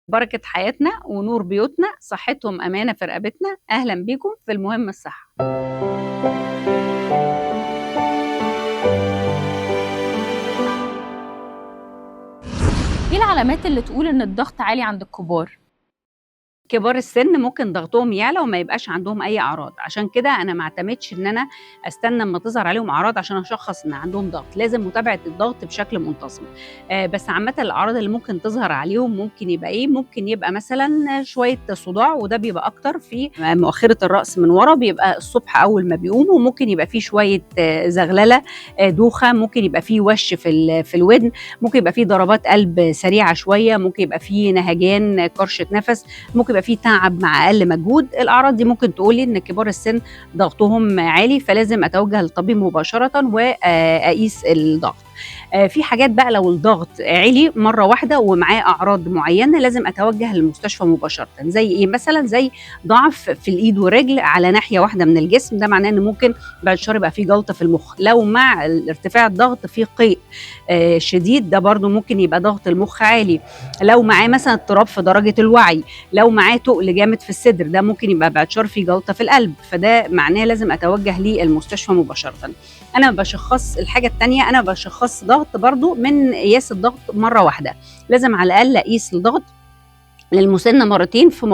بركة حياتنا ونور بيوتنا، صحتهم أمانة في رقبتنا. أهلا بيكم في المهم الصحة. ايه العلامات اللي تقول ان الضغط عالي عند الكبار؟ كبار السن ممكن ضغطهم يعلى وما يبقاش عندهم اي اعراض، عشان كده انا ما اعتمدش ان انا استنى اما تظهر عليهم اعراض عشان اشخص ان عندهم ضغط. لازم متابعه الضغط بشكل منتظم. بس عامه الاعراض اللي ممكن تظهر عليهم ممكن يبقى ايه؟ ممكن يبقى مثلا شويه صداع، وده بيبقى اكتر في مؤخره الراس من ورا، بيبقى الصبح اول ما بيقوموا. وممكن يبقى فيه شويه زغلله، دوخه. ممكن يبقى فيه وش في الودن. ممكن يبقى فيه ضربات قلب سريعه شويه. ممكن يبقى فيه نهجان، كرشه نفس. ممكن يبقى فيه تعب مع اقل مجهود. الاعراض دي ممكن تقولي ان كبار السن ضغطهم عالي، فلازم اتوجه للطبيب مباشره واقيس الضغط. في حاجات بقى لو الضغط عالي مره واحده ومعاه اعراض معينه لازم اتوجه للمستشفى مباشره. زي ايه مثلا؟ زي ضعف في الايد والرجل على ناحيه واحده من الجسم، ده معناه ان ممكن بعد شهر يبقى في جلطه في المخ. لو مع ارتفاع الضغط في قيء شديد، ده برضو ممكن يبقى ضغط المخ عالي. لو معاه مثلا اضطراب في درجه الوعي، لو معاه تقل جامد في الصدر، ده ممكن يبقى بعد شهر في جلطه في القلب. فده معناه لازم اتوجه للمستشفى مباشره. انا بشخص الحاجه الثانيه، انا بشخص ضغط برضو من قياس الضغط مره واحده. لازم على الاقل اقيس الضغط للمسن مرتين في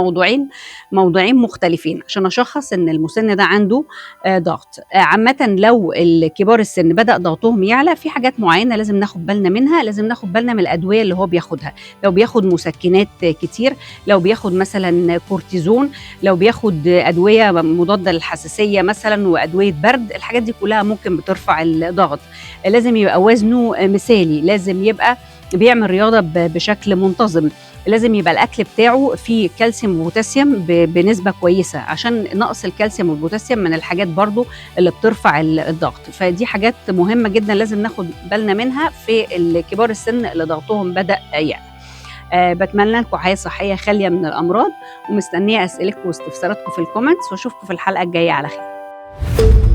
موضوعين مختلفين عشان اشخص ان المسن ده عنده ضغط. عامه لو الكبار السن بدا ضغطهم يعلى، في حاجات معينه لازم ناخد بالنا منها. لازم ناخد بالنا من الادويه اللي هو بياخدها. لو بياخد مسكنات كتير، لو بياخد مثلا كورتيزون، لو بياخد ادويه مضاده للحساسيه مثلا وادويه برد، الحاجات دي كلها ممكن بترفع الضغط. لازم يبقى وزنه مثالي، لازم يبقى بيعمل رياضه بشكل منتظم. لازم يبقى الاكل بتاعه فيه كالسيوم وبوتاسيوم بنسبه كويسه، عشان نقص الكالسيوم والبوتاسيوم من الحاجات برضو اللي بترفع الضغط. فدي حاجات مهمه جدا لازم ناخد بالنا منها في الكبار السن اللي ضغطهم بدا يعلى. بتمنى لكم حياه صحيه خاليه من الامراض، ومستنيه اسئلتكم واستفساراتكم في الكومنتس، واشوفكم في الحلقه الجايه على خير.